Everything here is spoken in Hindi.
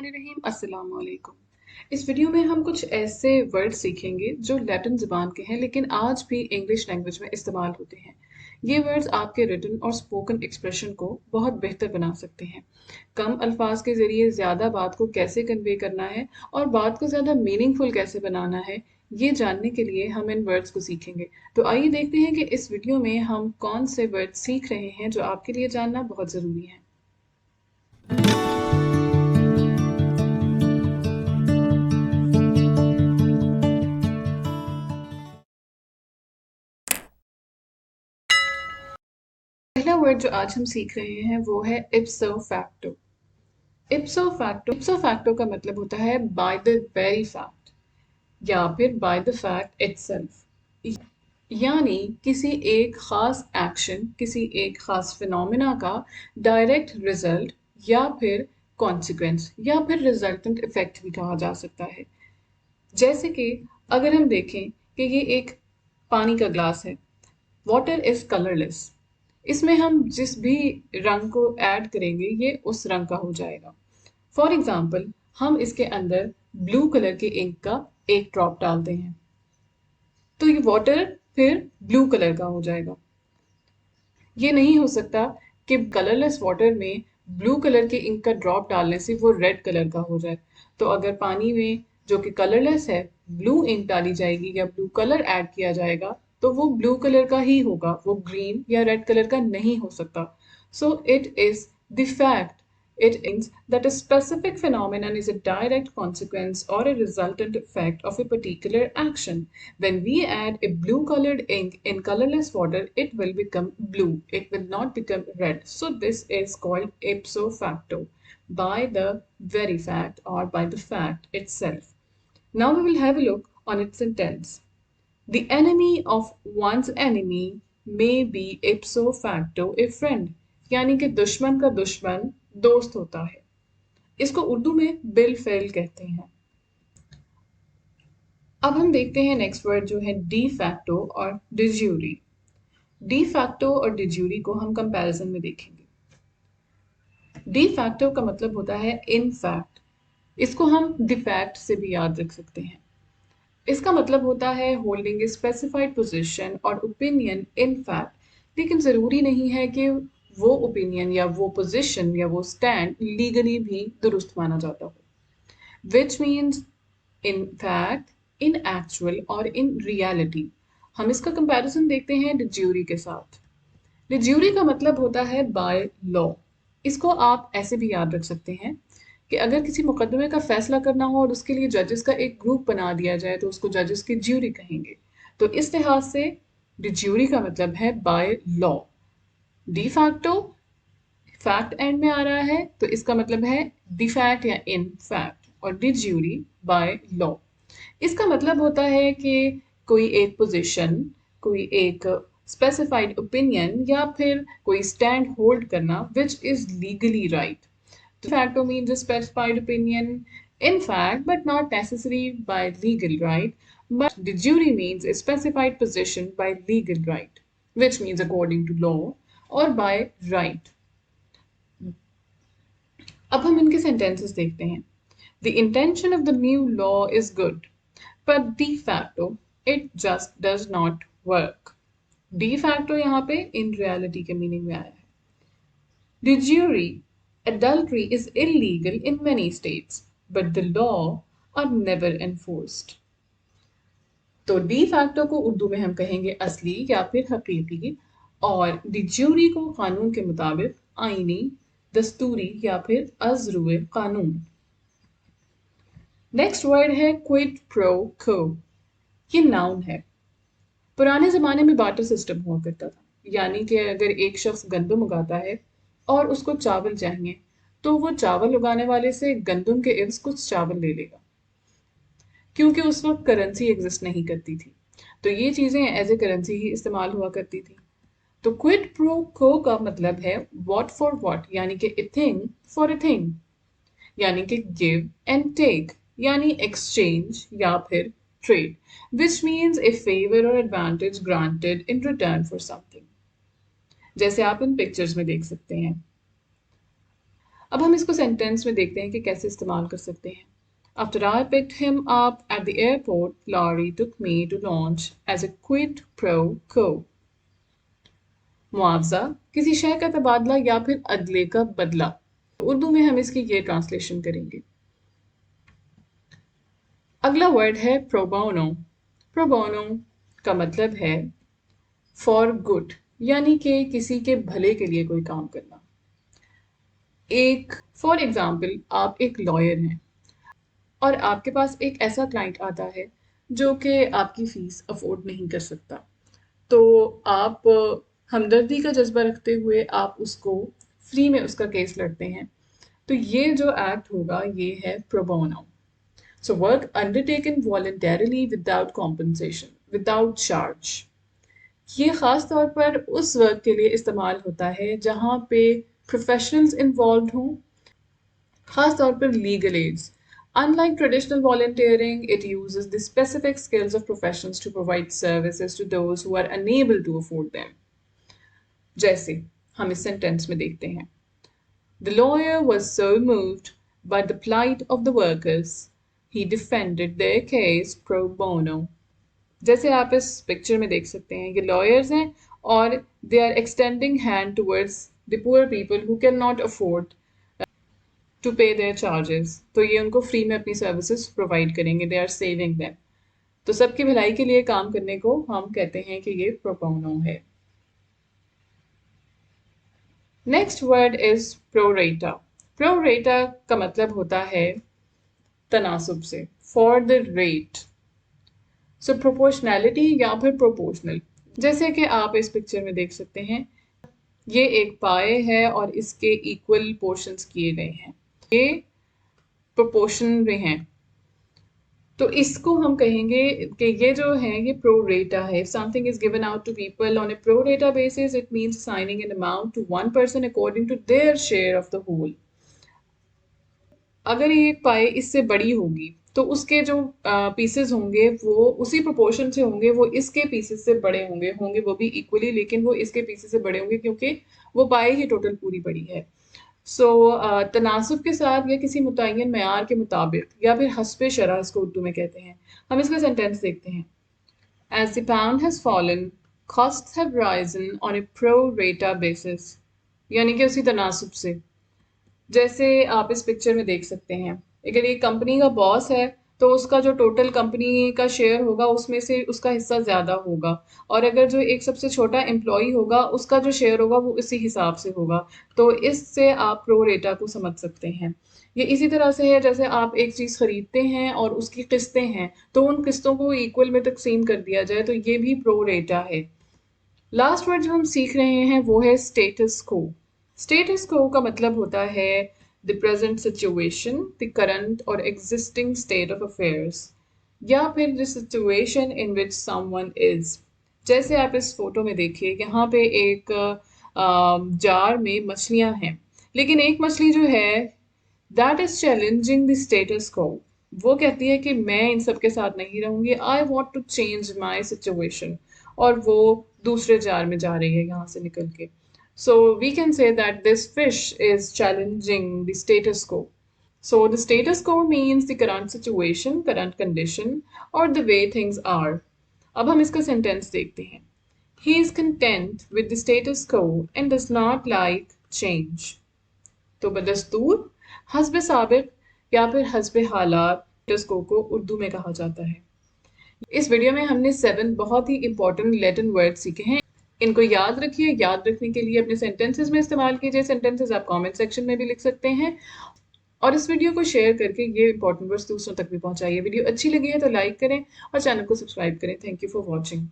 बिस्मिल्लाहिर्रहमानिर्रहीम। अस्सलाम वालेकुम। इस वीडियो में हम कुछ ऐसे वर्ड सीखेंगे जो लैटिन ज़बान के हैं लेकिन आज भी इंग्लिश लैंग्वेज में इस्तेमाल होते हैं। ये वर्ड्स आपके रिटन और स्पोकन एक्सप्रेशन को बहुत बेहतर बना सकते हैं। कम अल्फाज के ज़रिए ज़्यादा बात को कैसे कन्वे करना है और बात को ज़्यादा मीनिंगफुल कैसे बनाना है, ये जानने के लिए हम इन वर्ड्स को सीखेंगे। तो आइए देखते हैं कि इस वीडियो में हम कौन से वर्ड सीख रहे हैं जो आपके लिए जानना बहुत ज़रूरी है। पहला वर्ड जो आज हम सीख रहे हैं वो है इप्सो फैक्टो। इप्सो फैक्टो का मतलब होता है बाय द वेरी फैक्ट या फिर बाय द फैक्ट इटसेल्फ, यानी किसी एक खास एक्शन, किसी एक खास फिनोमिना का डायरेक्ट रिजल्ट या फिर कॉन्सिक्वेंस या फिर रिजल्टेंट इफेक्ट भी कहा जा सकता है। जैसे कि अगर हम देखें कि ये एक पानी का ग्लास है, वाटर इज कलरलेस, इसमें हम जिस भी रंग को ऐड करेंगे ये उस रंग का हो जाएगा। फॉर एग्जाम्पल हम इसके अंदर ब्लू कलर की इंक का एक ड्रॉप डालते हैं तो ये वाटर फिर ब्लू कलर का हो जाएगा। ये नहीं हो सकता कि कलरलेस वाटर में ब्लू कलर के इंक का ड्रॉप डालने से वो रेड कलर का हो जाए। तो अगर पानी में जो कि कलरलेस है ब्लू इंक डाली जाएगी या ब्लू कलर ऐड किया जाएगा तो वो ब्लू कलर का ही होगा, वो ग्रीन या रेड कलर का नहीं हो सकता। So it is the fact, it means that a specific phenomenon is a direct consequence or a resultant effect of a particular action. When we add a blue colored ink in colorless water, it will become blue. It will not become red. So this is called ipso facto, by the very fact or by the fact itself. Now we will have a look on its sentence. The enemy of one's enemy may be ipso facto a friend. यानी कि दुश्मन का दुश्मन दोस्त होता है। इसको उर्दू में बिल फेल कहते हैं। अब हम देखते हैं नेक्स्ट वर्ड जो है डी फैक्टो और डिज्यूरी। डी फैक्टो और डिज्यूरी को हम कंपैरिजन में देखेंगे। डी फैक्टो का मतलब होता है इन फैक्ट, इसको हम द फैक्ट से भी याद रख सकते हैं। इसका मतलब होता है होल्डिंग ए स्पेसिफाइड पोजीशन और ओपिनियन इन फैक्ट, लेकिन ज़रूरी नहीं है कि वो ओपिनियन या वो पोजीशन या वो स्टैंड लीगली भी दुरुस्त माना जाता हो। Which means in fact, in actual और इन रियलिटी। हम इसका कंपैरिजन देखते हैं डिज्यूरी के साथ। डिज्यूरी का मतलब होता है बाय लॉ। इसको आप ऐसे भी याद रख सकते हैं कि अगर किसी मुकदमे का फैसला करना हो और उसके लिए जजेस का एक ग्रुप बना दिया जाए तो उसको जजेस की ज्यूरी कहेंगे। तो इस लिहाज से डिज्यूरी का मतलब है by law. De facto fact and में आ रहा है तो इसका मतलब है डी फैक्ट या इन फैक्ट, और डिज्यूरी बाय लॉ। इसका मतलब होता है कि कोई एक पोजीशन, कोई एक स्पेसिफाइड ओपिनियन या फिर कोई स्टैंड होल्ड करना which is legally right. De facto means a specified opinion in fact but not necessary by legal right, but de jure means a specified position by legal right, which means according to law or by right. अब हम इनके सेंटेंसेस देखते हैं। The intention of the new law is good, but de facto it just does not work. De facto यहाँ पे in reality के मीनिंग में आया है। De jure, adultery is illegal in many states, but the law are never enforced. तो डी फैक्टो को उर्दू में हम कहेंगे असली या फिर हकीकी, और डी ज्यूरी को कानून के मुताबिक आईनी, दस्तूरी या फिर अज़रुए कानून। नेक्स्ट वर्ड है क्विड प्रो को। ये नाउन है। पुराने ज़माने में बार्टर सिस्टम हुआ करता था, यानी कि अगर एक शख्स गंदम उगाता है और उसको चावल चाहिए तो वो चावल उगाने वाले से गंदम के इवज कुछ चावल ले लेगा, क्योंकि उस वक्त करेंसी एग्जिस्ट नहीं करती थी, तो ये चीज़ें एज ए करेंसी ही इस्तेमाल हुआ करती थी। तो क्विड प्रो को का मतलब है वॉट फॉर वॉट, यानी कि a thing for a thing, यानी कि गिव एंड टेक, यानी एक्सचेंज या फिर trade, which means a favour और advantage granted in return for something, जैसे आप इन पिक्चर्स में देख सकते हैं। अब हम इसको सेंटेंस में देखते हैं कि कैसे इस्तेमाल कर सकते हैं। After I picked him up at the airport, Laurie took me to launch as a quid pro quo. मुआवजा किसी शय का तबादला या फिर अदले का बदला। उर्दू में हम इसकी ये ट्रांसलेशन करेंगे। अगला वर्ड है प्रोबोनो। प्रोबोनो का मतलब है फॉर गुड, यानी कि किसी के भले के लिए कोई काम करना। एक फॉर एग्जाम्पल, आप एक लॉयर हैं और आपके पास एक ऐसा क्लाइंट आता है जो कि आपकी फीस अफोर्ड नहीं कर सकता, तो आप हमदर्दी का जज्बा रखते हुए आप उसको फ्री में उसका केस लड़ते हैं। तो ये जो एक्ट होगा ये है pro bono. So work undertaken voluntarily without compensation, without charge. ये ख़ास तौर पर उस वर्क के लिए इस्तेमाल होता है जहाँ पे प्रोफेशनल्स इन्वॉल्व हों, ख़ास तौर पर legal aids. Unlike traditional volunteering, it uses the specific skills of professions to provide services to those who are unable to afford them. जैसे हम इस सेंटेंस में देखते हैं, The lawyer was so moved by the plight of the workers, he defended their case pro bono. जैसे आप इस पिक्चर में देख सकते हैं, ये लॉयर्स हैं और they are extending hand towards the poor people who cannot afford to pay their charges. तो ये उनको फ्री में अपनी सर्विसेज प्रोवाइड करेंगे, they are saving them. तो सबकी भलाई के लिए काम करने को हम कहते हैं कि ये प्रोपोनो है। Next word is pro rata. Pro rata का मतलब होता है तनासुब से, for the rate. So proportionality या फिर प्रोपोर्शनल। जैसे कि आप इस पिक्चर में देख सकते हैं, ये एक पाए है और इसके इक्वल पोर्शंस किए गए हैं, ये प्रोपोर्शन में हैं। तो इसको हम कहेंगे कि ये जो है ये प्रो रेटा है। If something is given out to people on a pro rata basis, it means assigning an amount to one person according to their share of the whole. अगर ये पाए इससे बड़ी होगी तो उसके जो पीसेस होंगे वो उसी प्रोपोर्शन से होंगे, वो इसके पीसेस से बड़े होंगे वो भी इक्वली, लेकिन वो इसके पीसेस से बड़े होंगे क्योंकि वो पाए ही टोटल पूरी बड़ी है। सो तनासुब के साथ या किसी मुतय्यन मेयार के मुताबिक या फिर हस्बे शरअ इसको उर्दू में कहते हैं। हम इसका सेंटेंस देखते हैं। As the pound has fallen, costs have risen on a pro rata basis, यानी कि उसी तनासुब से। जैसे आप इस पिक्चर में देख सकते हैं, अगर एक कंपनी का बॉस है तो उसका जो टोटल कंपनी का शेयर होगा उसमें से उसका हिस्सा ज़्यादा होगा, और अगर जो एक सबसे छोटा एम्प्लॉई होगा उसका जो शेयर होगा वो इसी हिसाब से होगा। तो इससे आप प्रो रेटा को समझ सकते हैं। ये इसी तरह से है जैसे आप एक चीज़ खरीदते हैं और उसकी किस्तें हैं, तो उन किस्तों को इक्वल में तकसीम कर दिया जाए, तो ये भी प्रो रेटा है। लास्ट वर्ड जो हम सीख रहे हैं वो है स्टेटस को। स्टेटस को का मतलब होता है the present situation, the current और एग्जिस्टिंग स्टेट ऑफ अफेयर्स, या फिर the situation in which someone is. जैसे आप इस फोटो में देखिए, यहाँ पे एक जार में मछलियाँ हैं, लेकिन एक मछली जो है that is challenging the status को। वो कहती है कि मैं इन सब के साथ नहीं रहूंगी, I want to change my situation, और वो दूसरे जार में जा रही है यहाँ से निकल के। So we can say that this fish is challenging the status quo. So the status quo means the current situation, current condition, or the way things are. अब हम इसका सेंटेंस देखते हैं। He is content with the status quo and does not like change. तो बदस्तूर, हस्ब साबिक या फिर हस्ब हालात स्टेटस quo को उर्दू में कहा जाता है। इस वीडियो में हमने 7 बहुत ही इंपॉर्टेंट लैटिन वर्ड सीखे हैं। इनको याद रखिए, याद रखने के लिए अपने सेंटेंसेस में इस्तेमाल कीजिए। सेंटेंसेस आप कमेंट सेक्शन में भी लिख सकते हैं, और इस वीडियो को शेयर करके ये इंपॉर्टेंट वर्ड्स दूसरों तक भी पहुंचाइए। वीडियो अच्छी लगी है तो लाइक करें और चैनल को सब्सक्राइब करें। Thank you for watching.